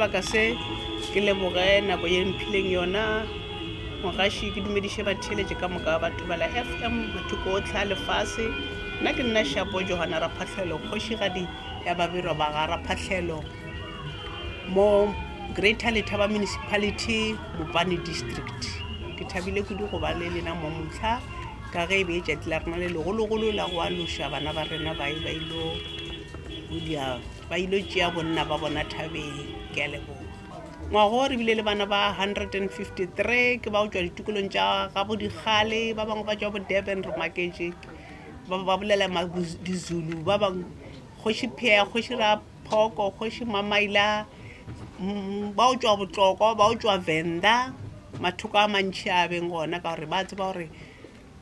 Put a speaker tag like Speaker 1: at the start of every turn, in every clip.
Speaker 1: sebaka se ke leboge nako ye mphileng yona mogashi ke dumediše batheletše ka moka batho bala FM matuko otlhe a lefase nna ke nna Shapo Johana Raphahlelo kgošigadi ya babirwa ba ga Raphahlelo mo Greater Letaba Municipality Mopani District. Ke thabile kudu go ba le lena mo motlha ka ge be tša tla rena le legologolo la go alusha bana ba rena ba ilo tšea bonna ba bona thabeng. Ke a leboga ngwago re bile le bana ba 153 ke ba o tšwa ditukolong tša ga bo digale ba bangwe ba tšwa bo Durban re maketše ba bolela dizulu ba bang kgoši Phea kgoši Raphoko kgoši Mamaila ba o tšwa Botlokwa ba o tšwa Venda mathoko a mantši a beng gona ka gore ba tseba gore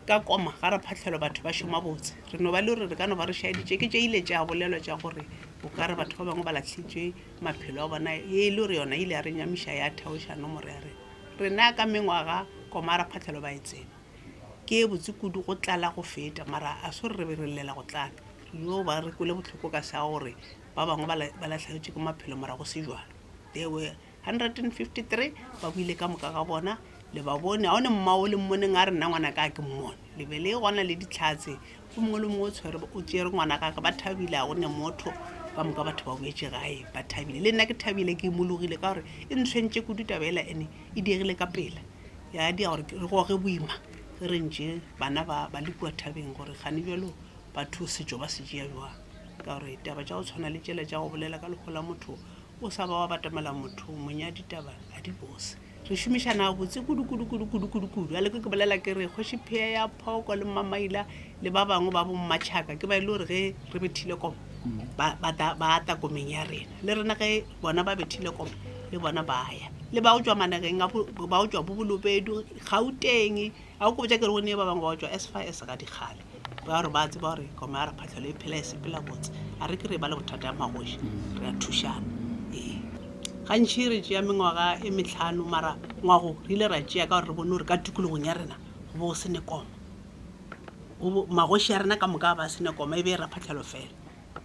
Speaker 1: ka koma ga Raphahlelo batho ba šoma botse re no ba le gore re ka no ba re šaeditše ke tše ile tša bolelwa tša gore o ka re batho ba bangwe ba lahlitšwe maphelo a bona e le gore yona ile ya re nyamiša ya theoša nomoro ya rena ka mengwaga koma Raphahlelo ba e tseba ke botse kudu go tlala go feta mara a so re be re llela go tlala yo ba re kole botlhoko ka sa gore ba bangwe ba lahlagetswe ke maphelo mara go se jwalo. There were 153 ba buile ka moka ga bona le ba bone a one mmao le mmoneng a re nna ngwana ka ke mmone le be le gona le ditlhatse go mongwe le mongwe o tshwere o tšere ngwana ka ba thabile a gone motho ba moka batho ba boetse gae ba thabile le nna ke thabile ke mologile ka gore e ntshwentše kudu tabela ene e diegile ka pela ya di gore re goge boima re ntše bana ba le kua thabeng gore gane bjalo batho setšo ba se tšea jwang ka gore taba tša go tshwana le tšela tša go bolela ka lekgo la motho o sa ba wa batamela motho monya ditaba a di bose re šomišana botse kudu a le ke bolela ke re kgoši Phea ya Phoko le Mamaila le ba bangwe ba bommatšhaka ke ba ile gore ge re bethile koma ba ata komeng ya rena le rena ge bona ba bethile koma le bona ba ya le ba o tšwa manageng ba o tšwa Bobolobedu Gauteng a o kobotša ke re gone ba bangwe ba o tšwa SFS ka dikgale ba gore ba tseba gore koma ya Raphahlelo e phela e sepela botse a re ke re ba le bothata ya magoši re a thušana gantši re tšea mengwaga e mehlano mara ngwago re ile ra tšea ka gore re bone gore ka tikologong ya rena go bo sene koma magoši ya rena ka moka ba sene koma e be Raphahlelo fela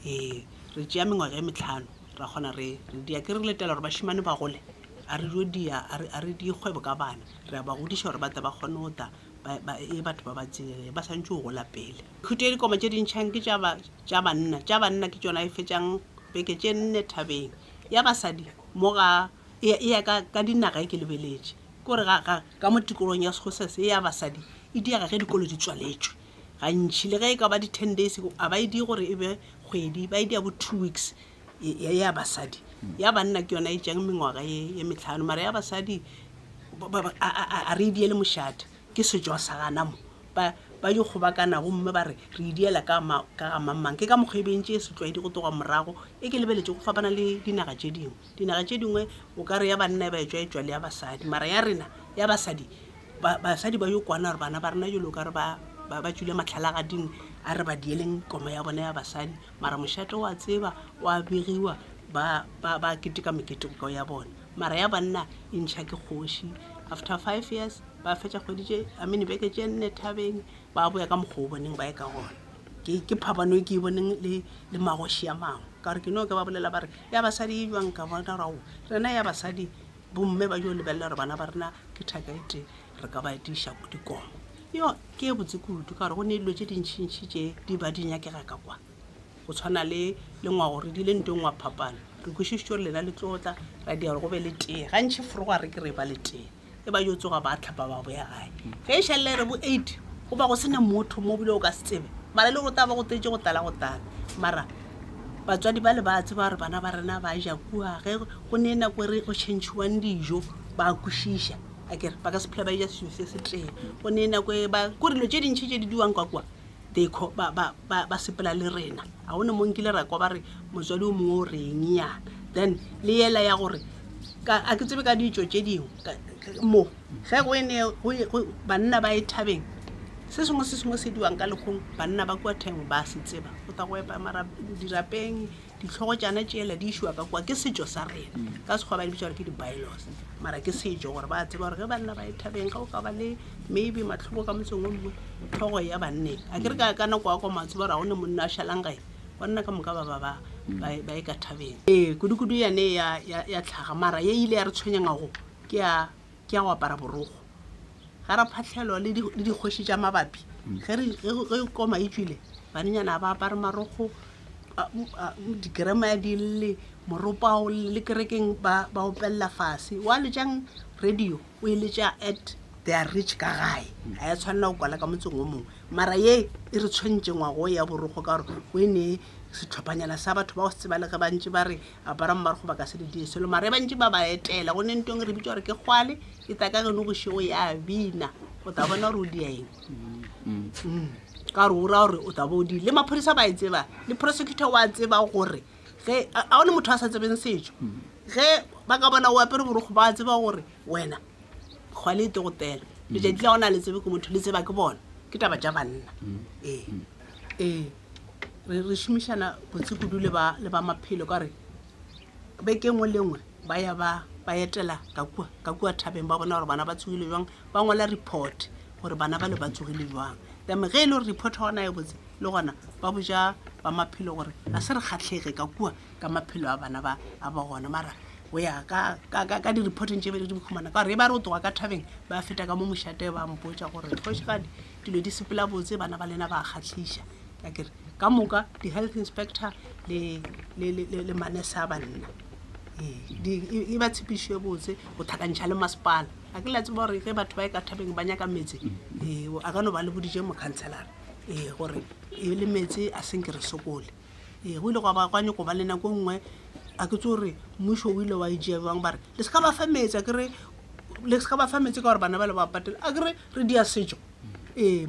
Speaker 1: re tšea mengwaga e mehlano ra kgona re dia ke re letela gore bašimane ba gole a re dio dia a re di kgwebo ka bana re ba godiša gore bata ba kgone go ta batho ba ba tsele ba santse go gola pele khute dikoma tše dintšhang ke tša banna ke tšona e fetšang beke tše 4 thabeng ya basadi mo ga ya ka dinaga ke lebeletše gore ka mo tikolong ya Sekgosese ya basadi e diega ge dikolo di tswaletšwe gantši le ge e ka ba di 10 days a ba e di gore e be kgwedi ba e di ya bo 2 weeks ya basadi ya banna ke yona e tšang mengwaga ye mehlano mara ya basadi a re diele mošate ke setšo sa gana mo ba di kgobakana gomme ba re diela ka mamang ke ka mokgwebentše se tlwaedi go toga morago e ke lebeletše go fapana le dinaga tše dingwe o ka re ya banna ba etšwa le ya basadi mara ya rena ya basadi ba yo kwana gore bana ba rena jalo ka re ba tšwile matlhalagading a re ba dieleng koma ya bona ya basadi mara mošate wa tseba wa begiwa ba keteka meketeko ya bona mara ya banna e ntšha ke kgoši after 5 years ba fetša kgwedi beke tše 4 thabeng ba boya ka mokgwa o boneng ba e ka gona ke phapano ke e boneng le magoši ya mangwe ka gore ke no ke ba bolela ba re ya basadi e jwang ka bona rago rena ya basadi bomme ba jo lebelela gore bana ba rena ke thakaete re ka ba diša dikoma yo ke e botse kudu ka gore go ne dilo tše dintšhintšhi tše di ba di nyakega ka kwa go tshwana le ngwago re dile ntong wa phapano re kwešišitše gore lena le tlotla ra dia gore go be le tee gantšhi forogo a re ke re ba le tee e ba yo tsoga ba tlhapa ba boya gae ge e šalele re bo 8 go ba go sena motho mo bile o ka se tsebe mara le go taba go tetse go tala mara batswadi ba le ba tseba gore bana ba rena ba ja kua ge go ne nako re go tšhentšhiwang dijo ba kwešiša a kere ba ka se phela ba ja sejo se tee go ne nako ko dilo tše dintšhi tše di diwang kwa ba sepela le rena a gone mo nkile ra kwa ba re motswadi o mongwe o reng yana then le yela ya gore a ke tsebe ka ditšo tše dingwe mo ge go ene banna ba e thabeng se sengwe se diwang ka lekgong banna ba kua thengwe ba se tseba go ta go epa mara dirapeng ditlhogo tšana tšeela di išwa ka kwa ke setšo sa rena ka sekgwa ba di bitša gore ke di-bylaws mara ke setšo gore ba tseba gore ge banna ba e thabeng ga o ka ba le maybe matlhoko ka motseng o mongwe tlhogo ya banneng a ke re ka nako ya kwa matseba gore ga o ne monna a šalang gae banna ka moka ba ba e ka thabeng kudu yane ya tlhaga mara ye ile ya re tshwenyangago ke ya go apara borogo ga ra phatlhelwa le dikgoši tša mabapi ge koma e tswile banenyana ba apare marogo dikerema ya dille moropao le kerekeng ba opelela fase wa letšang radio o e letša at they are rich ka gae ga ya tshwanela go kwala ka motseng o mongwe mara ye e re tshwentše ngwago ya borogo ka gore o ene setlhophanyana sa batho ba go se tsebale ge bantši ba re aparang marogo ba ka se didieselo mara e bantši ba ba etela go ne ntong re bitša gore ke kgwale e taka geno bošego ya bina o ta bona gore o dia eng ka gore o ra gore o taba o di le maphodisa ba e tseba le prosecutor wa tseba gore ge a one motho a sa tsebeng setšo ge ba ka bona o apere borogo ba tseba gore wena kgwale e te go tela letšatši la gona le tsebe ke motho le tseba ke bona ke taba tša banna re šomišana botse kudu le ba maphelo ka re beke ngwe le ngwe ba ya ba etela ka kua thabeng ba bona gore bana ba tsogile jwang ba ngola report gore bana ba le ba tsogile jwang tame ge e le gore report gona e botse le gona ba boja ba maphelo gore a se re kgatlhege ka kua ka maphelo a bana ba gona mara go ya ka di-reporting tše bedi di bokhumana ka gore e ba re o toga ka thabeng ba feta ka mo mošate ba mpotša gore kgošikadi dilo di sepela botse bana ba lena ba kgatlhiša akere ka moka di-health inspector le manese a banna e ba tshepišwe botse go thakantšha le masepala a ke la tseba gore ge batho ba e ka thabeng ba nyaka metse a ka no ba le bodije mokhanselara gore e le metse a senke re sokole go ile go ba kwanyeko ba le nako nngwe a ke tse gore mmušo o ile wa ejea jwang ba re le se ka ba fa metse ka gore bana ba le ba patela a kere re dia setšo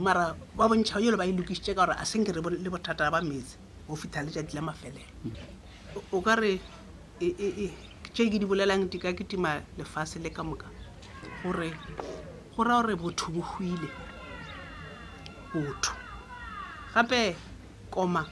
Speaker 1: mara ba bontšha yelo ba e lokišitše ka gore a senke re le bothata ba metse go fitha letšatši la mafelelo o ka re tše ke di bolelang di ka ketima lefase le ka moka gore go ra gore botho bo hwile botho gape koma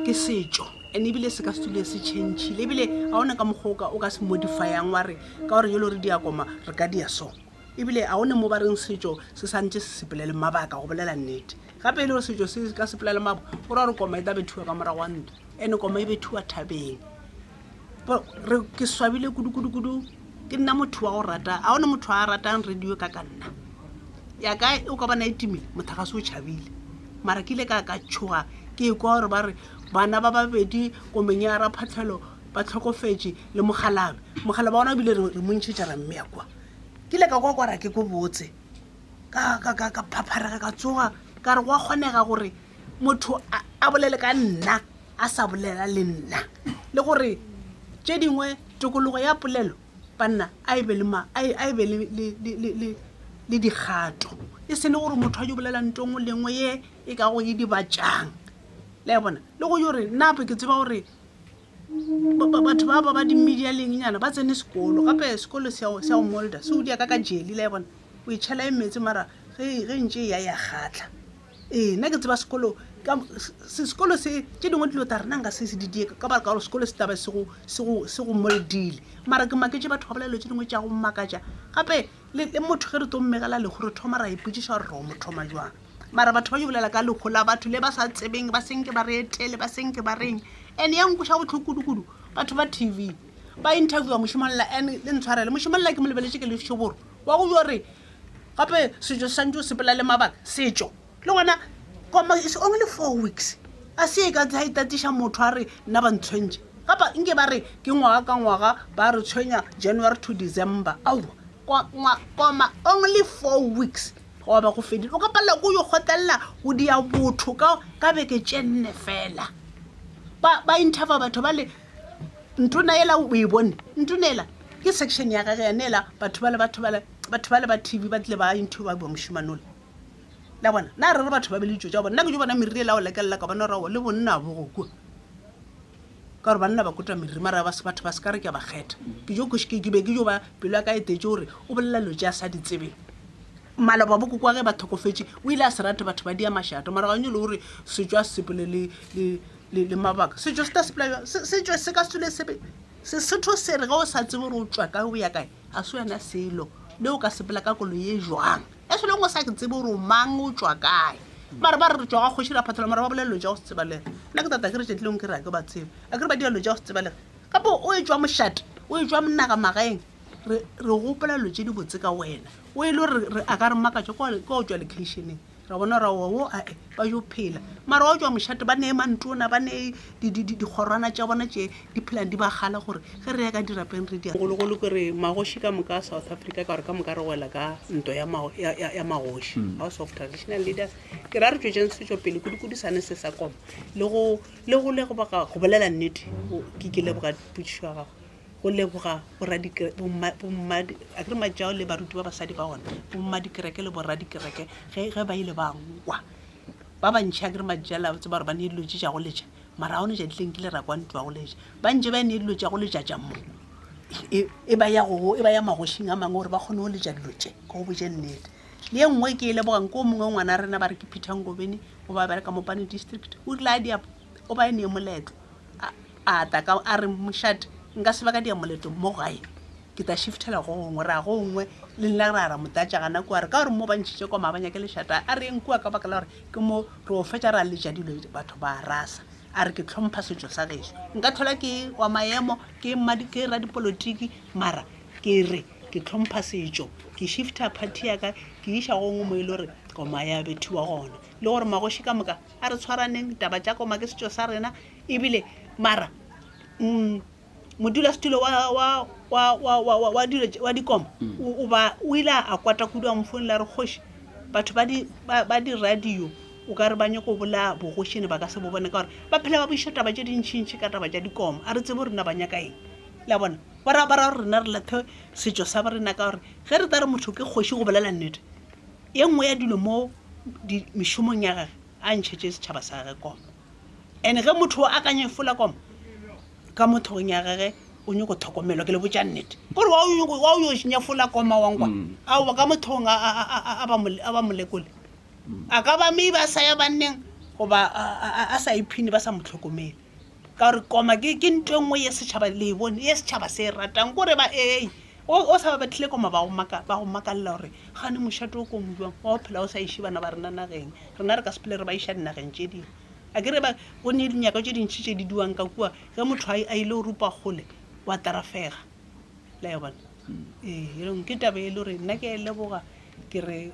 Speaker 1: ke setšo ene ebile se ka se tule se tšhentšhile ebile ga one ka mokgoka o ka se modifyang wa re ka gore yelo re dia koma re ka dia so ebile a one mo ba reng setšo se santše se sepelele mabaka go bolela nnete gape e le gore setšo se ka sepelele mabo go ra gore koma e ta bethuwa ka morago wa ntho ene koma e bethuwa thabeng ke swabile kudu ke nna motho wa go rata a one motho a ratang radio ka nna ya ka o ka bana e timile motho ga se o tšhabile mara ke ile ka tšhoga ke kwa gore ba re bana ba babedi komeng ya Raphatlhelo ba tlhokofetše le mogalabe ona bile re montšhetša ra mme ya kwa ke ile ka kwa ra ke go botse ka phapharega ka tsoga ka re go a kgonega gore motho a bolele ka nna a sa bolela le nna le gore tše dingwe tokologo ya polelo banna a e be le dikgato e se ne gore motho a jo bolela ntongwe lengwe ye e ka go e dibatšang le ya bona le go yore nape ke tseba gore batho ba di-media lengenyana ba tsene sekolo gape sekolo se ya go molda se o dia ka jeli le ya bona o itšhela e metse mara ge ntše ya kgatla nna ke tseba sekolo se tše dingwe dilo ta rena nka se se didie ka baka gore sekolo se taba se go moldile mara ke maketše batho ba bolelo tše dingwe tša go mmakatša gape le motho ge re to mmegela lego re thoma ra ipotšiša gore ro mothoma jwang mara batho ba jo bolela ka lekgo la batho le ba sa tsebeng ba senke ba re etele ba senke ba reng ene ya nkoša botlhokudukudu batho ba tv ba interviewa mošomolla ene le ntshwarele mošomolla ke mo lebeletše ke lešoboro wa go jore gape setšo santse o sepela le mabaka setšo le gona koma is only 4 weeks a se ka tatiša motho a re nna ba ntshwentše gapa nke ba re ke ngwaga ka ngwaga ba re tshwenya January to December koma only 4 weeks go ba go fedile o ka palela go yo gotelela go dia botho ka beke tšenne fela ba interview batho ba le ntona ela o e bone ntona ela ke section ya gage ya nela batho ba le ba TV ba tle ba interview ba moshimanola la bona na re batho ba beletšo tša bona nna ke jo bona meriri la o lekelela ka bona rago le bonna bo go kwa ka gore banna ba kota meriri mara batho ba se ka re ke ba kgetha ke be ke jo ba pelo ya ka etetše gore o bolela lo tša sa di tsebeng maloba boko kwa ge ba thokofetše o ile a se rate batho ba dia mašato mara ganyo le gore setšo a sepele le mabaka setšo se ta sepela setšo se ka sole setho se re ga o sa tsebe gore o tšwa kae o ya kae a se wena selo le o ka sepela ka kolo ye jwang e se lengwe sa ke tsebe gore o mang o tšwa kae mara ba re tswa ga kgoši ra phatlola mara ba bolelelo ja go se tsebalege nna ke tata ke re tšetlileng ke re a ke ba tsebe a ke re ba dialo ja go se tsebalege kapo o e tswa mošate o e tswa monnagamagaeng re gopola lo tse di botse ka wena o e le gore a ka re makatso ko o tswa locationeng ra bona ra wo ae ba jo phela mara wa tswa mošate ba nee mantona ba nee dikgorwana tša bona tše di phelang di ba gala gore ge re ya ka dirapeng re digologolo ke re magoši ka moka South Africa ka gore ka moka re wela ka ntwa ya magoši House of Traditional Leaders ke ra re tšwetšeng setšo pele kudisane se sa koma le go baka go bolela nnete ke leboga potšišo ya gago go leboga akere majao le baruti ba basadi ba gona bommadikereke le boradikereke ge ba ile ba nkwa ba bantšhi akere majala tse ba re ba ne dilo tše tša go letša mara gone ja ditlenkile ra kwa ntwa go letša bantši ba ne dilo tša go letša tša mo e ba ya magošing a mangwe gore ba kgone go letša dilo tše ka go botše nnete le ye nngwe ke e lebogang ko mongwe ngwana a rena ba re ke Peter Ngobeni o ba bereka Mopane district o rile a dia o ba e nee moletlo a taka a re mošate nka se baka dia moletlo mo gae ke ta shiftela go gongwe ra go gongwe le nna ra motatšagana kwa re ka gore mo ba ntšhitše kwa mabanya ke lešata a re eng kua ka baka la gore ke mo re o fetša ra letša dilo batho ba rasa a re ke tlhompha setšo sa gešo nka thola ke wa maemo ke radipolotiki mara ke re ke tlhompha setšo ke shifta party ya ka ke iša go ngwe mo e le gore koma ya bethiwa gona le gore magoši ka moka a re tshwaraneng taba tša koma ke setšo sa rena ebile mara modulasetulo wa dikoma o ile a kwata kudu a mfoune la re kgoši batho ba di-radio o ka re ba nyako bola bogošene ba ka se bo bone ka gore ba phela ba boiša taba tše dintšhintšhi ka taba tša dikoma a re tsebe rena ba nyaka eng la bona bara gore rena re lethe setšo sa ba rena ka gore ge re ta re motho ke kgoši go bolela nnete ye nngwe ya dilo mo mešomong ya gage a ntšhetše setšhaba sa gage koma and ge motho a ka nyefola koma ka mothong ya gage o nyako tlhokomelo ke le botša nnete gore wa o yo nyefola koma wankwa aowa ka mothong a ba molekole a ka ba mme ba sa ya banneng goba a sa iphine ba sa motlhokomele ka gore koma ke nto engwe ye setšhaba le bone ye setšhaba se ratang kore ba o sa ba batlile koma ba go makalela gore gane mošate o ko mojuang wa go phela o sa iše bana ba rena nageng rena re ka sepele re ba iša dinageng tše dingwe a kere ba go ne dinyaka tše dintšhi tše di duang ka kua ge motho a ile o rupa gole wa tarafega la ya bona ke tabe e le gore nna ke leboga ke re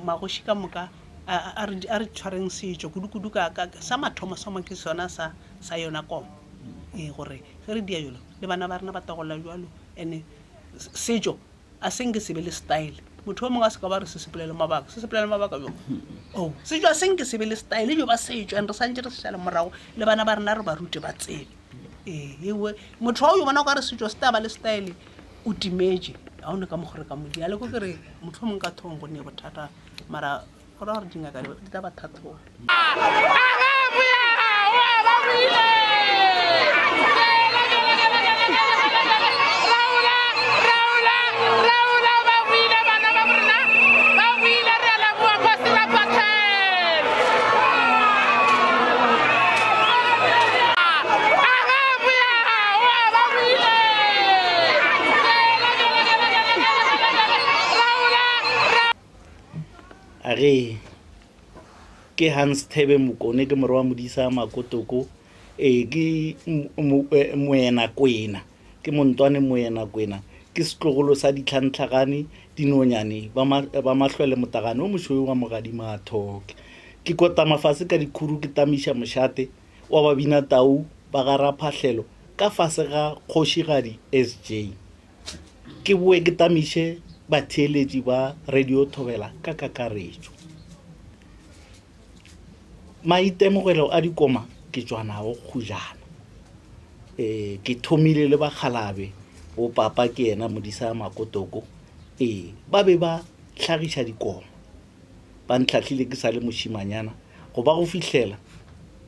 Speaker 1: magoši ka moka a re tshwareng setšo kudu ka sa mathomo sa ke sona sa yona koma gore ge re dia jalo le bana ba rena ba tagola jalo and setšo a senke se be le style motho wa mongwe a se ka ba re se sepelele mabaka jo setšo a senke se be le style jo ba setšo and re santse re sešale morago le bana ba rena re ba rute ba tsebe ewe motho wa o yo bona o ka re setšo se taba le style o timetše ga o ne ka mogore ka modi a le ko ke re motho wa mongwe ka thong go ne bothata mara go ra gore dingaka di taba thathoga
Speaker 2: Are ke Hans Thebe Mokone ke morwa modisa Makotoko ke moena kwena ke Montwane moena kwena ke setlogolo sa ditlhantlhagane dinonyane ba mahlwele motagane o mošweu wa mogadima thoke ke kota mafase ka dikhuru ke tamiša mošate wa babina tau ba gara phahlelo ka fase ga kgošigadi SJ ke boe ke tamiše batheeletši ba radio thobela ka kakaretšo maitemogelo a dikoma ke tswanago khujana ke thomile le bakhalabe o papa ke yena modisa Makotoko ba be ba hlagiša dikoma ba ntlhahlile ke sa le mošimanyana go ba go fihlela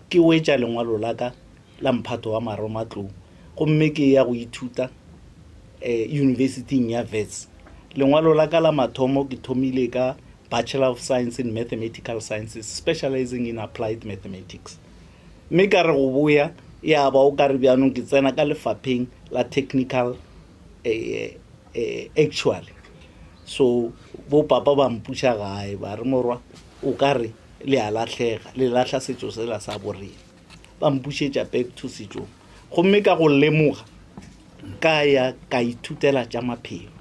Speaker 2: ke wetša lengwalo la ka la mphato wa maromatlou gomme ke ya go ithuta university ya Wits lengwalo la ka la mathomo ke thomile ka Bachelor of Science in Mathematical Sciences specializing in applied mathematics mme ka re go boya ya ba o ka re bjanong ke tsena ka lefapheng la technical actually so bo papa ba mpuša gae ba re morwa o ka re le a latlhega le latlha setso se la sa borena ba mpušetša back to setšong gomme ka go lemoga ka ya ka ithutela tša maphelo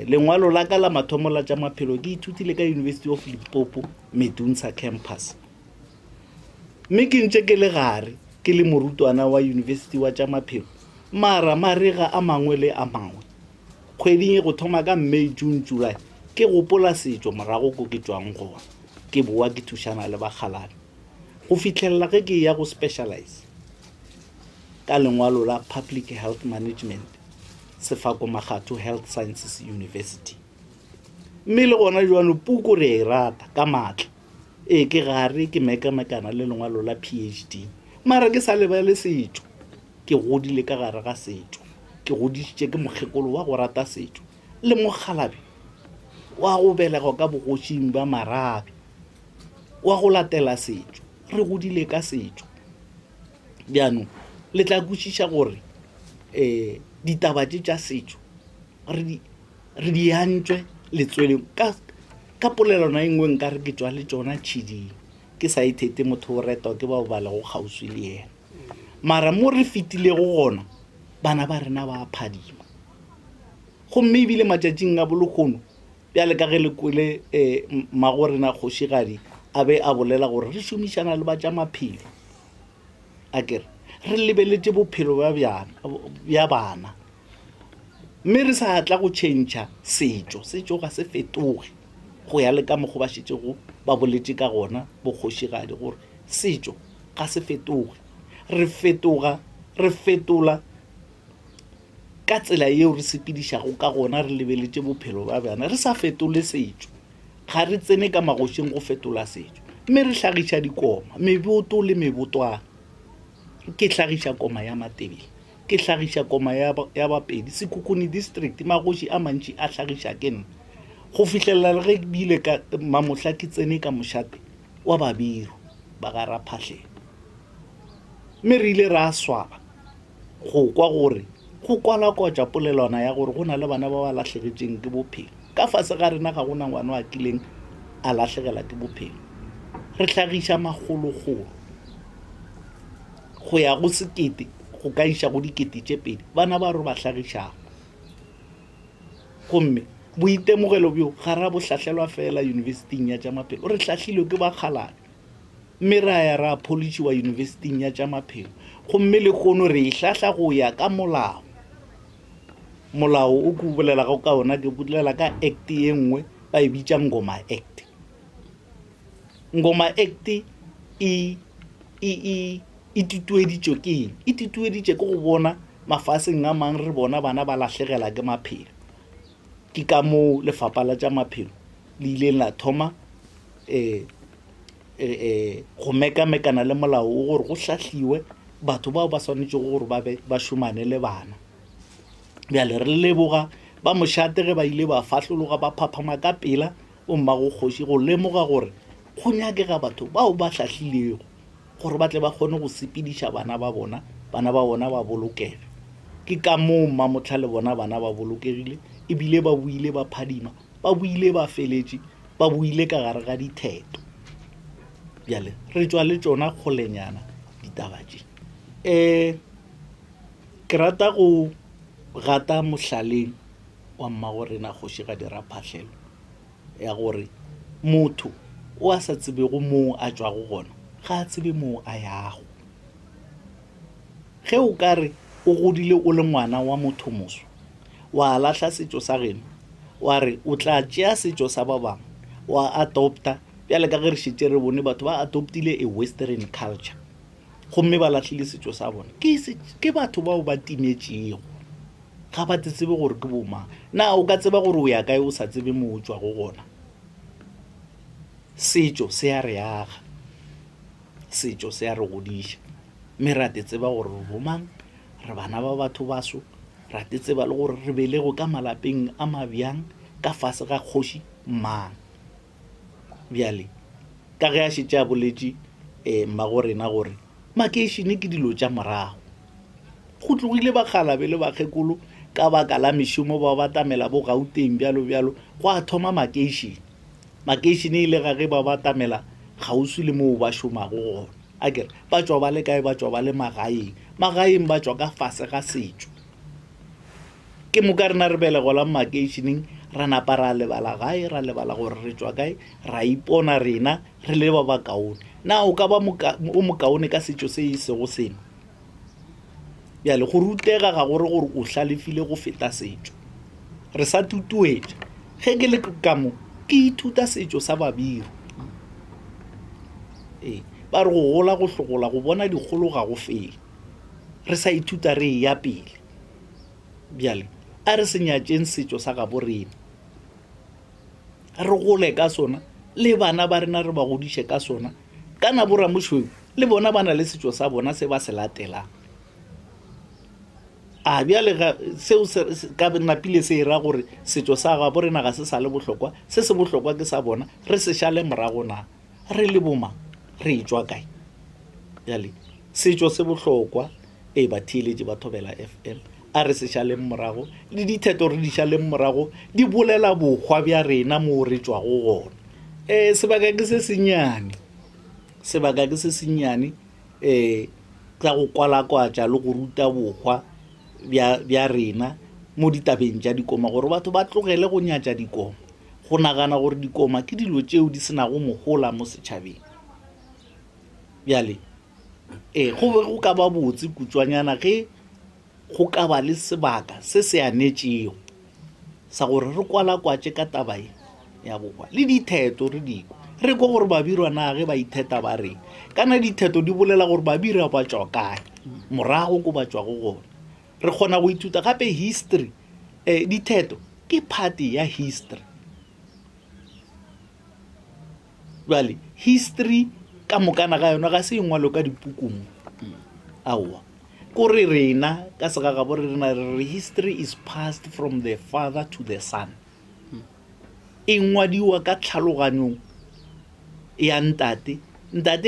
Speaker 2: lengwalo la ka la mathomo la tša maphelo ke ithutile ka University of Limpopo Medunsa campus mme ke ntše ke le gare ke le morutwana wa university wa tša maphelo mara marega a mangwe le a mangwe kgweding e go thoma ka May June July ke gopola setšo morago ko ke tswang gona ke boa ke thušana le bakgalane go fitlhelela ge ke ya go specialize ka lengwalo la Public Health Management Sefako Magatho Health Sciences University mme le gona jwano puku re e rata ka matla ke gare ke mekamekana le lengwalo la PhD mara ke sa lebale setšo ke godile ka gare ga setšo ke goditše ke mokgekolo wa go rata setšo le mogalabi wa go belega ka bogošing ba marabe wa go latela setšo re godile ka setšo bjano le tla kwešiša gore ditaba tša setšo re di hantšwe letsweleng ka polelwana e nngwe nka re ke tšwa le tšona tšhiding ke sa ithete motho o retwa ke bao ba lego kgauswi le yena mara mo re fetilego gona bana ba rena ba phadima gomme ebile matšatšing a bolokgono bjale ka ge le kwele magorena kgošigadi a be a bolela gore re šomišana le ba tša maphelo a kere re lebeletše bophelo bja bana mme re sa tla go tšhentšha setšo ga se fetoge go ya le ka mokgo ba šetšego ba boletše ka gona bokgošigadi gore setšo ga se fetoge re fetola ka tsela yeo re sepedišago ka gona re lebeletše bophelo ba bana re sa fetole setšo ga re tsene ka magošeng go fetola setšo mme re hlagiša dikoma meboto le mebotwana ke hlagiša koma ya Matebele ke hlagiša koma ya Bapedi Sekhukhune district magoši a mantši a hlagiša ke nna go fitlhelela le ge bile ka mamohla ke tsene ka mošate wa Babiru ba ga Raphahlele mme re ile ra swaba go kwa gore go kwala-kwatša polelwana ya gore go na le bana ba ba lahlegetšeng ke bophelo ka fase ga rena ga gona ngwana wa kileng a lahlegela ke bophelo re hlagiša magologolo go ya go sekete go ka iša go dikete tše pedi bana ba re ba hlagišago gomme boitemogelo bjo ga ra bo hlahlelwa fela universiting ya tša maphelo re hlahlilwe ke bakgalane mme ra ya ra polišiwa universiting ya tša maphelo gomme le kgono re e hlahla go ya ka molao o ke bolelago ka ona ke bolela ka act ye nngwe ba e bitša Ngoma Act e tutueditšwe ke eng e tutueditše ke go bona mafaseng a mang re bona bana ba lahlegela ke maphelo ke ka moo lefapha la tša maphelo le ileng la thoma go mekamekana le molao o gore go hlahliwe batho bao ba swanetše gore ba šomane le bana bjale re leboga ba mošate ge ba ile ba fahlologa ba phaphama ka pela bommago kgoši go lemoga gore go nyakega batho bao ba hlahlilego gore ba tle ba kgone go sepediša bana ba bona ba bolokege ke ka moo Mamohla le bona bana ba bolokegile ebile ba buile ba phadima ba buile ba feletše ba buile ka gare ga ditheto bjale re tšwa le tšona kgolenyana ditaba tše ke rata go gata mohlaleng wa mmagorena Kgošigadi Raphahlele ya gore motho o a sa tsebego moo a tšwago gona ga a tsebe moo a yago ge o ka re o godile o le ngwana wa motho moswa wa lahla setšo sa geno wa re o tla tšea setšo sa ba bangwe wa adopta bjale ka ge re šetše re bone batho ba adoptile a western culture gomme ba lahlile setšo sa bona ke batho bao ba timetšego ga ba tsebe gore ke bomang na o ka tseba gore o ya kae o sa tsebe moo o tšwago gona setšo se a re aga setšo se a re godiša mme ra te tseba gore re bomang re bana ba batho baso ra te tseba le gore re belego ka malapeng a mabjang ka fase ga kgoši mang bjale ka ge a šetše a boletše mmagorena gore makeišene ke dilo tša morago go tlogile bakgalabe le bakgekolo ka baka la mešomo ba batamela bo Gauteng bjalo go a thoma makeišene makeišene ile ga ge ba batamela gausi le moo ba šomago gona a kere ba tswa ba le kae ba tswa ba le magaeng ba tswa ka fase ga setšo ke moka rena re belegolang makeišeneng ra napa ra lebala gae ra lebala gore re tswa kae ra ipona rena re le ba bakaone na o ka ba o mokaone ka setšo se e sego seno bjale go rutega ga gore o hlalefile go feta setšo re sa tutuetša ge ke le kamo ke ithuta setšo sa babiro ba re go gola go hlogola go bona dikgolo ga go fele re sa ithuta re ya pele bjale a re senyatšeng setšo sa gabo rena re gole ka sona le bana ba rena re ba godiše ka sona ka na boramošweu le bona ba na le setšo sa bona se ba se latelang a bjale seo ka napile se ira gore setšo sa gabo rena ga se sa le bohlokwa se se bohlokwa ke sa bona re se šale morago na re le boma re etswa kae bjale setšo se bohlokwa ba theeletše ba Thobela FM a re se šaleng morago le ditheto re di šaleng morago di bolela bokgwa bja rena moo re tswago gona sebaka ke se senyane ka go kwalakwatša le go ruta bokgwa bja rena mo ditabeng tša dikoma gore batho ba tlogele go nyatša dikoma go nagana gore dikoma ke dilo tšeo di senago mogola mo setšhabeng bjale go be go ka ba botse kutswanyana ge go ka ba le sebaka se se anetšego sa gore re kwalakwatše ka tabae ya bokgwa le ditheto re dikwa re kwa gore babirwa na ge ba itheta ba reng kana ditheto di bolela gore babirwa ba tswa kae morago ko ba tswago gona re kgona go ithuta gape history ditheto ke party ya history bale history ka mokana ga yona ga se engwalo ka dipukung aowa kore rena ka sega bo rena re history is passed from the father to the son engwadiwa ka tlhaloganyong ya ntate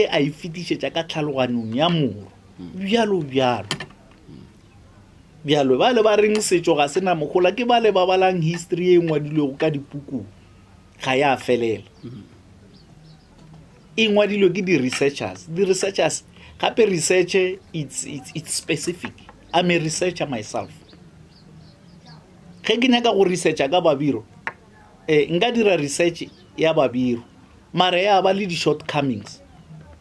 Speaker 2: a e fetišetša ka tlhaloganyong ya moro bjalo ba le ba reng setšo ga sena mogola ke ba le ba balang history e ngwadilwego ka dipukung ga ya felela e ngwadilwe ke di-researchers gape research it's specific. I'm a researcher myself. Ge ke nyaka go researcha ka babiro nka dira research ya babiro mara ya ba le di shortcomings.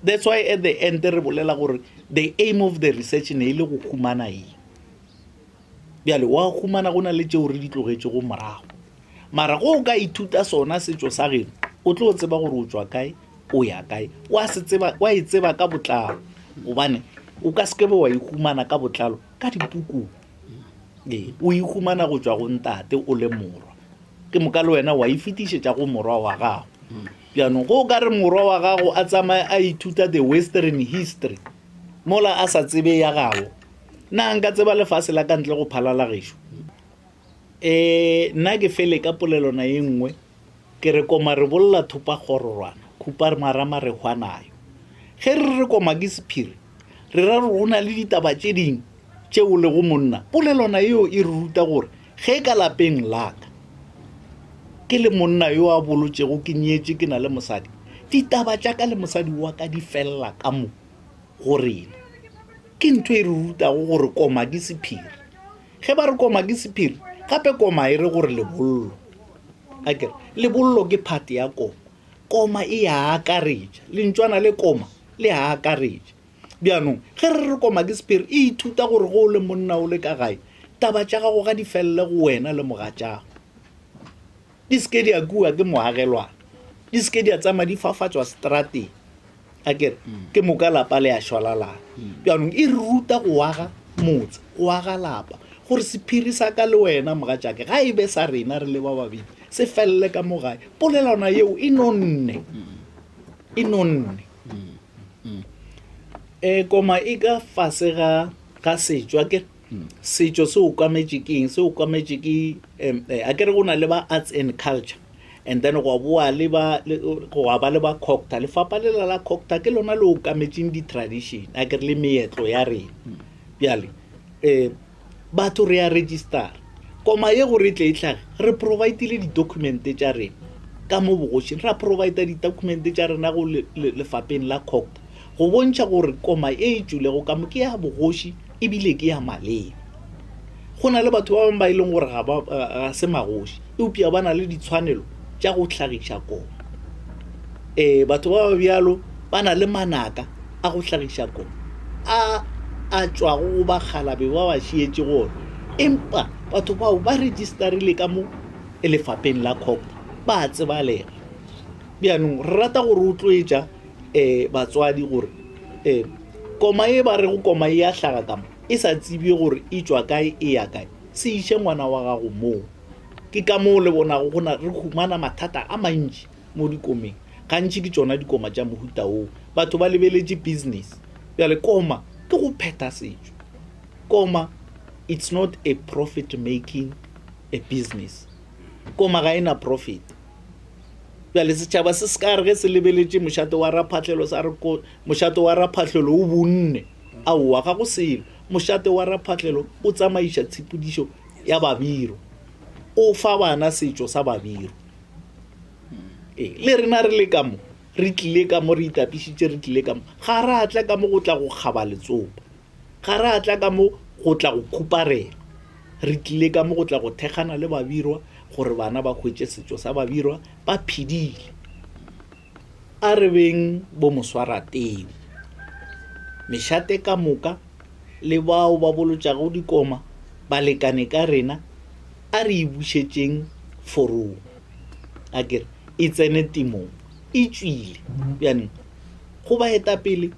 Speaker 2: That's why at the end re bolela gore the aim of the research ne ile go khumana bjale wa khumana gona le tšeo re di tlogetše go morago mara go ka ithuta sona setšo sa geno o tlo tseba gore o tswa kae o ya kae wa e tseba ka botlalo gobane o ka sekebe wa ikhumana ka botlalo ka dipuku o ikhumana go tswa go ntate o le morwa ke mokalo wena wa ifitišetša go morwa wa gago bjano go ka re morwa wa gago a tsamaya a ithuta the western history mola a sa tsebe ya gago na nka tseba lefase la ka ntle go phalala gešo nna ke fele ka polelona ye nngwe ke re koma re bolla thupa gororwana khupa re marama re hwanayo ge re koma ke sephiri re ra re gona le ditaba tše ding tšeo le go monna polelona yeo e ruta gore ge ka lapeng laka ke le monna yo a bolotšego ke nyetše ke na le mosadi ditaba tša ka le mosadi wa ka di fella ka mo go rena ke ntho e re rutago gore koma ke sephiri ge ba re koma ke sephiri gape koma e re gore lebollo akere lebollo ke phate ya koma e ya akaretša lentšwana le koma le ya akaretša bjanong ge re koma ke sephiri e ithuta gore go le monna o le ka gae taba tša gago ga di felle go wena le mogatšago di seke di a kua ke moagelwana di seke di a tsama di fafatswa strateng akere ke moka lapa le a šwalalana bjanong e re ruta go aga motse go aga lapa gore sephiri sa ka le wena mogatšake ga e be sa rena re le ba babedi se felle ka mo gae polelana yeo e nonne koma e ka fase ga setšo akere setšo se o kwametše ke eng se o kwametše ke akere go na le ba arts and culture and then go ba le ba cocta lefapa le la cocta ke lona le o kwametšeng di-tradition akere le meetlo ya rena bjale batho re a register koma ye gore tle e tlhage re providile di-documente tša rena ka mo bogošing ra provide di-documente tša rena go lefapeng la COGTA go bontšha gore koma e tšwilego ka mo ke ya bogoši ebile ke ya maleba. Go na le batho ba bangwe ba e leng gore ga se magoši eupša ba na le ditshwanelo tša go tlhagiša koma. Batho ba ba bjalo ba na le manaka a go tlhagiša koma a tšwago go bakgalabe ba ba šietše gore empa batho bao ba registerile ka mo lefapeng la COGTA ba tsebalega. Bjanong re rata gore o tloetša batswadi gore koma e ba re go koma e a hlaga ka mo e sa tsebie gore e tšwa kae e ya kae se iše ngwana wa gago moo. Ke ka moo le bonago gona re humana mathata a mantši mo dikomeng gantši ke tšona dikoma tša mohuta oo batho ba lebeletše business. Bjale koma ke go pheta setšo. Koma it's not a profit making a business. Koma ga ena profit. Bjale setšhaba se se ka re ge se lebeletše mošato wa raphatlhelo sa re mošato wa raphatlhelo o bonne aowa ga go selo. Mošato wa raphatlhelo o tsamaiša tshepodišo ya babiro o fa bana setšo sa babiro. Le rena re le ka mo re tlile ka mo re itapišitše re tlile ka mo ga re atla ka mo go tla go kgaba letsopa ga re atla ka mo go tla go khuparela re tlile ka mo go tla go thekgana le babirwa gore bana ba hwetše setšo sa babirwa ba phidile. A re beng bo moswarateu mešate ka moka le bao ba bolotšago dikoma ba lekane ka rena a re e bušetšeng forong a kere e tsene timong e tšwile. Bjanong go ba etapele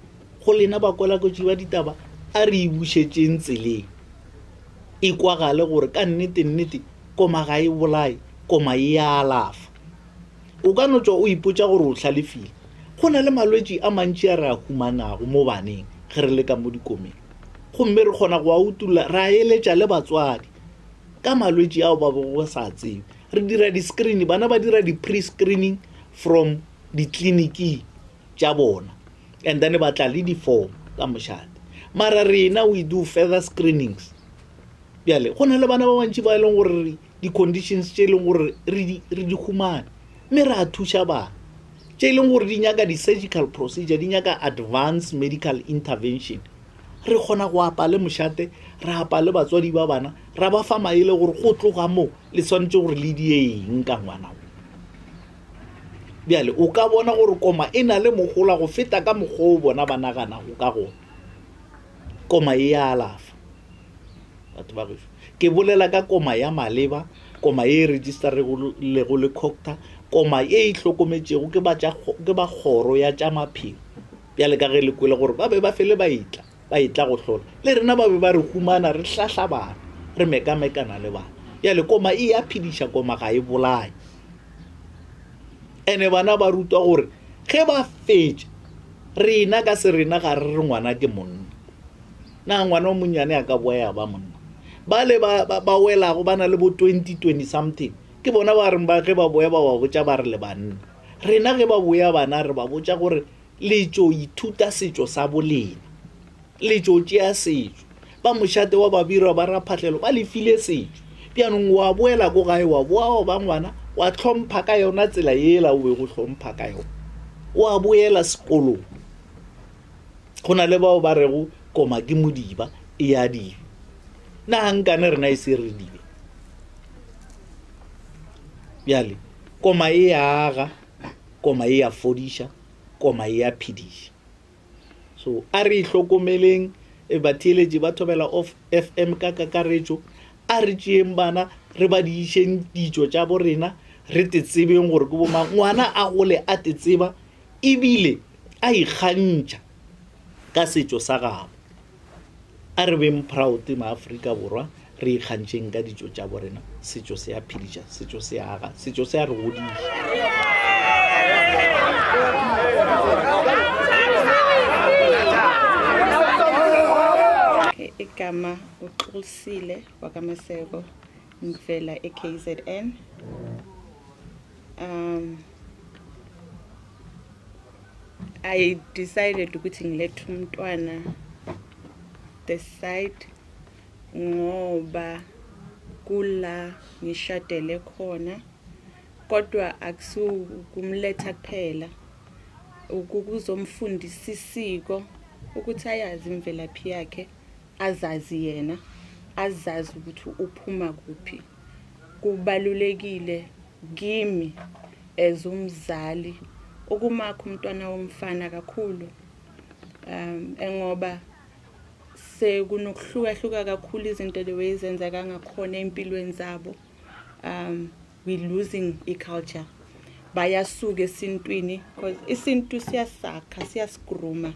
Speaker 2: go lena bakwelakotši ba ditaba a re e bušetšeng tseleng e kwagale gore ka nnete koma ga e bolae koma e a alafa. O ka no tšwa o ipotša gore o hlalefile. Go na le malwetši a mantši a re a humanago mo baneng ge re le ka mo dikomeng gomme re kgona go a utulla ra eletša le batswadi ka malwetši ao ba bo sa tsebe. Re dira di-screening bana ba dira di-pre-screening from di-clinic tša bona and then ba tla le di-form ka mošate mara rena we do further screenings. Bjale go na le bana ba bantši ba e leng gore di-conditions tše e leng gore re di humane mme re a thuša bana tše e leng gore di nyaka di-surgical procedure di nyaka advanced medical intervention. Re kgona go apa le mošate re apa le batswadi ba bana ra ba fa maele gore go tloga mo le swantše gore le dieng ka ngwana. Bjale o ka bona gore koma e na le mogola go feta ka mokgwa o bona ba naganago ka gona. Koma e a alafa. Batho ba gešo ke bolela ka koma ya maleba koma e registerego le COGTA koma e hlokometšego ke ba kgoro ya tša maphelo. Bjale ka ge le kwele gore ba be ba fele ba itla go hlola le rena ba be ba re humana re hlahla bana re mekamekana le bana. Bjale koma e a phediša koma ga e bolae ene bana ba rutwa gore ge ba fetša rena ka se rena ga re ngwana ke monna na ngwana o monnyane a ka boya ba monna bale ba welago ba na le bo 20 something ke bona ba reng ba ge ba boya ba botša ba re le banna. Rena ge ba boya bana re ba botša gore le tšo ithuta setšo sa bolena le tšo tšea setšo ba mošate wa babirwa ba raphatlhelo ba lefile setšo. Bjanong wa boela ko gae wa boa ba ngwana wa hlompha ka yona tsela yela o be go hlompha ka yona wa boela sekolong. Go na le bao ba rego koma ke modiba e a dibe na nkane rena e se re dibe. Bjale koma e aga koma e a fodiša koma e a phediša. So a re hlokomeleng batheeletši ba Thobela FM ka kakaretšo a re tšeeng bana re ba dišeng ditšo tša borena re te tsebeng gore ke bomang ngwana a gole a te tseba ebile a ikgantšha ka setšo sa gabo. A re beng proud maAfrika Borwa re ikgantšheng ka ditšo tša borena setšo se a phediša setšo se a aga setšo se a re godiša.
Speaker 3: Igama uXolisile wakaMaseko ngivela eKZN. I decided ukuthi ngilethe umntwana the side ngoba kula ngishadele khona kodwa akusukumletha kuphela ukuzomfundisa isiko ukuthi ayazi imvelaphi yakhe, azazi yena, azazi ukuthi uphuma kuphi. Kubalulekile kimi ezumzali ukumakha umntwana womfana kakhulu, ngoba sekunokuhluka kakhulu izinto lewezenza ngakhona empilweni zabo. We losing iculture, bayasuka esintwini because isintu siyasakha, siyasigruma.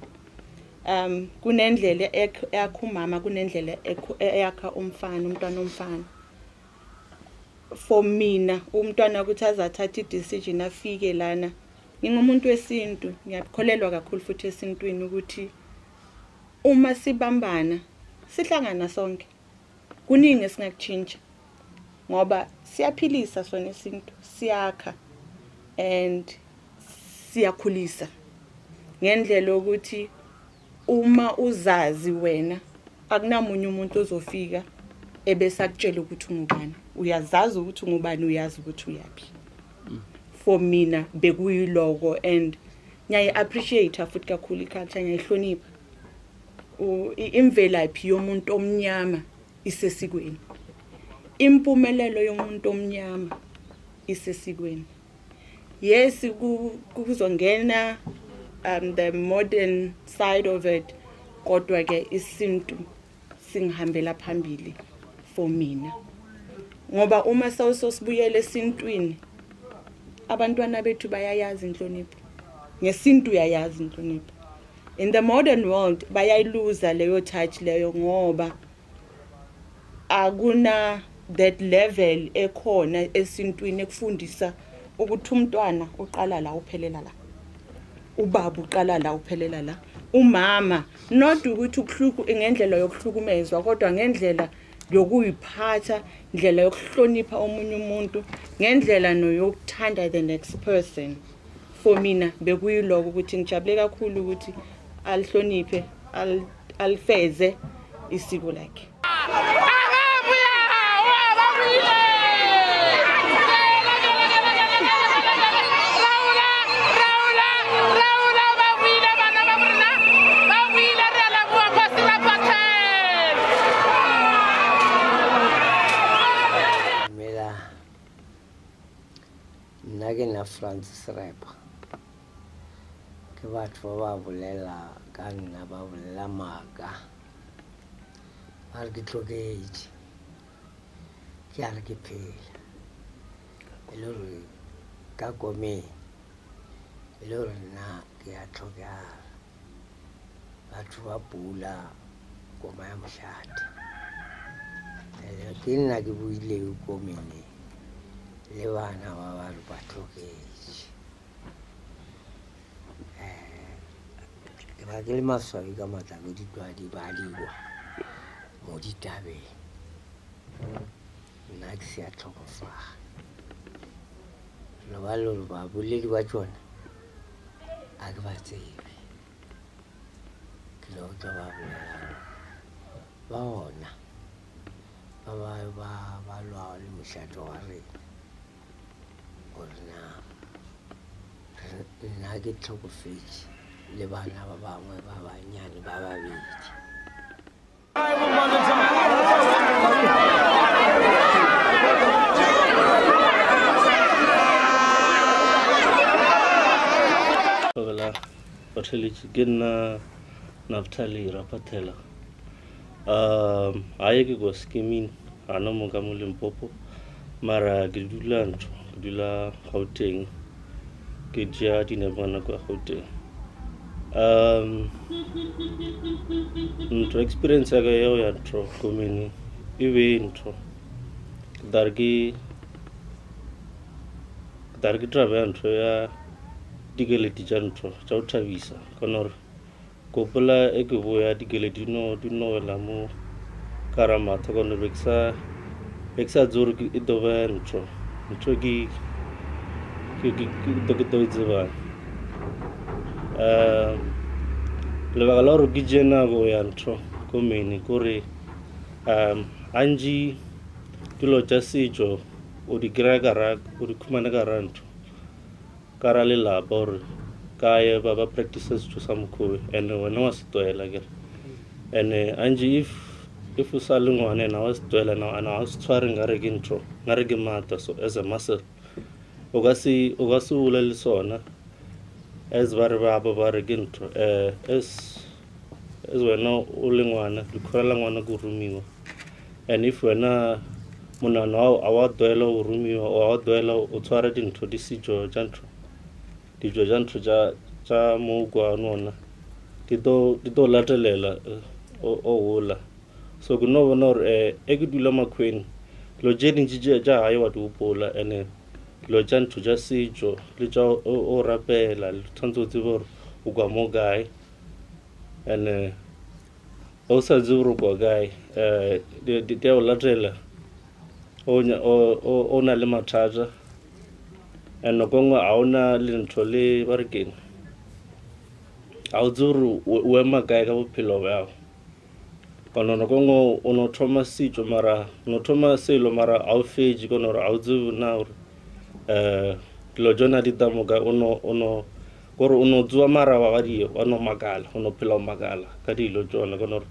Speaker 3: Kunendlela yakha umama, kunendlela yakha umfana, umntwana omfana. For mina umntwana ukuthi azathatha i-decision afike lana, ngingumuntu wesintu, ngiyakholelwa kakhulu futhi esintwini ukuthi uma sibambana sihlangana sonke kuningi esingakutshintsha, ngoba siyaphilisa sona isintu, siyakha and siyakhulisa ngendlela ukuthi uma uzazi wena akunamunye umuntu ozofika ebese akutshela ukuthi ungubani. Uyazazi ukuthi ungubani, uyazi ukuthi uyapi. For mina bekuyiloko, and ngiyayi appreciate futhi kakhulu iculture, ngiyayihlonipha. Imvelaphi yomuntu omnyama isesikweni, impumelelo yomuntu omnyama isesikweni. Yes, kuzongena the modern side of it, kodwa ke isintu singihambela phambili for mina, ngoba uma sawusosibuyela esintwini abantwana bethu bayayazi inhlonipho, ngesintu uyayazi inhlonipho. In the modern world bayayiluza leyo touch leyo, ngoba akuna that level ekhona esintwini ekufundisa ukuthi umntwana uqala la uphelela la, ubaba uqala la uphelela la, umama not ukuthi ukuhluku ngendlela yokuhlukumezwa, kodwa ngendlela yokuyiphatha, indlela yokuhlonipha omunye umuntu, ngendlela noyokuthanda the next person. For mina bekuyiloko ukuthi ngijabule kakhulu ukuthi alihloniphe, alifeze isiko lakhe.
Speaker 4: Nake na Francis Rapper ke batho ba bolela ka nna ba bolela maka a re ke tlogetse ke a re ke phela le re ka komeng le re nna ke a tlogela batho ba pula koma ya moshate ke nna ke buile komeng le bana ba ba re ba tlogetse ke ba ke le maswabi ka matlako ditwadi ba diwa mo ditabeng nna ke se a tlhokofaga lo ba lo ba boledi ba tsona a ke ba tsebe ke lo tla ba bolela ba ona ba lwa le mošate wa rena gore nna ke tlhokofetse le bana ba bangwe ba banyane ba babedi.
Speaker 5: Batheletse ke nna Naftali Raphathela. Aye ke go skimming ana mo ka mo Limpopo mara ke dula ntho ke dula Gauteng ke ja dinebana kwa Gauteng. Ntho experience ya yo ya ntho komini ibe ntho dargi travel ntho ya dikeledi tša ntho tša o thabisa kona gore kopola e ke boya dikeledi dino wela mo Karamatha kona beksa dzore e doba ntho ke tseba lebaka la gore ke jena go ya ntho komini kore anji dilo tša setšo o di kry-a o di khumana ka ra ntho ka ra lelapa gore ka ye ba practice setho sa mokgowe and wena wa se tlwaela kere and anje if o sa le ngwane na wa se tlwaela na a se tshware nkare ke ntho nkare ke mata so as a muscle o ka se ule le sona as ba re ba re ke ntho as wena o le ngwana dikhorela ngwana go rumiwa and if wena monana a wa tlwaela go rumiwa o a tlwaela o tshwara dintho di dijo tja ntho tja mo kwa nona di to latelela o hola so ke no bona gore e ke dula makhweni lo je dintsi ja hae wa di upola and lo ja ntho ja sejo le ja o rapela le tshwanetse o tsebe gore o kwa mo gae and o sa tsebe gore o kwa gae di a o latela o na le mathata and nako nngwe a ona le ntho le ba re keng a o tsebe gore o ema kae ka bophelo bjago kana nako nngwe o no thoma setso mara a o fetše kana gore a o tsebe na gore dilo jona di tamoka gore o no tsoa mara wa badio wa no makala o no phela o makala ka dilo jona kana gore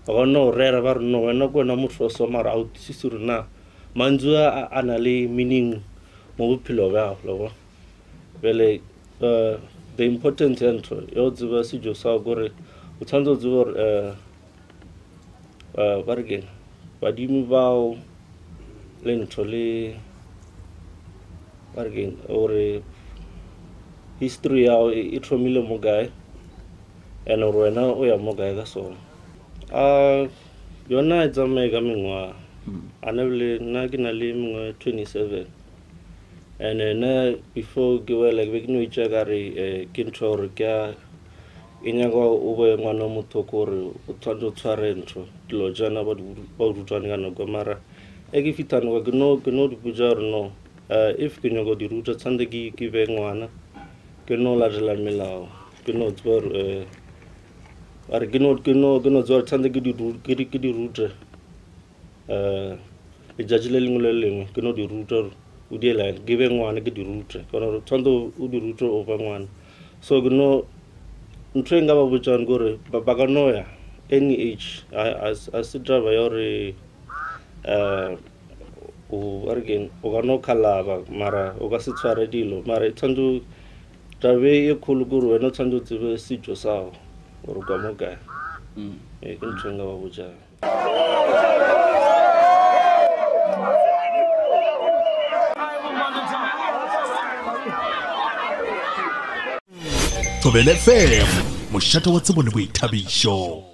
Speaker 5: ba ka no rera ba re no wena ko na motho so mara a o tsise re na manzu a na le meaning mo bophelo bjago lo bele the important entro yo tseba sejo sa gore o tshwanetse o tsebe gore ba re keng badimo bao le ntho le ba re keng gore history yao e thomile mo gae and gore wena o ya mo gae ka sona yona e tsamaye ka mengwaga a nebele nna ke na le mengwe 27 and na before ke wela ke be ke no itša ka re ke ntho gore e nyaka o be ngwana motho gore o tshwanetse o tshware ntho dilo jana ba o rutwane ka nako mara ke fitanaka ke no diputsa gore no if ke nyako di ruta tshwanetse ke be ngwana ke no latela melao ke no tseba gore are ke no tseba tshwanetse ke di rute letšatši le lengwe le lengwe ke no di ruta gore o diela ke be ngwana ke di rute kana gore tshwanetse o di rute o ba ngwana so ke no ntho e nka ba botsang gore ba ka noya any age a se draba ya gore o ka no khalaba mara o ka se tshware dilo mara e tshwanetse tabe e kholo gore wena o tshwanetse o tsebe setso sao gore ka mo kae ke ntho e nka ba botsang
Speaker 6: Thobela FM, mošate wa tsebo le boithabišo.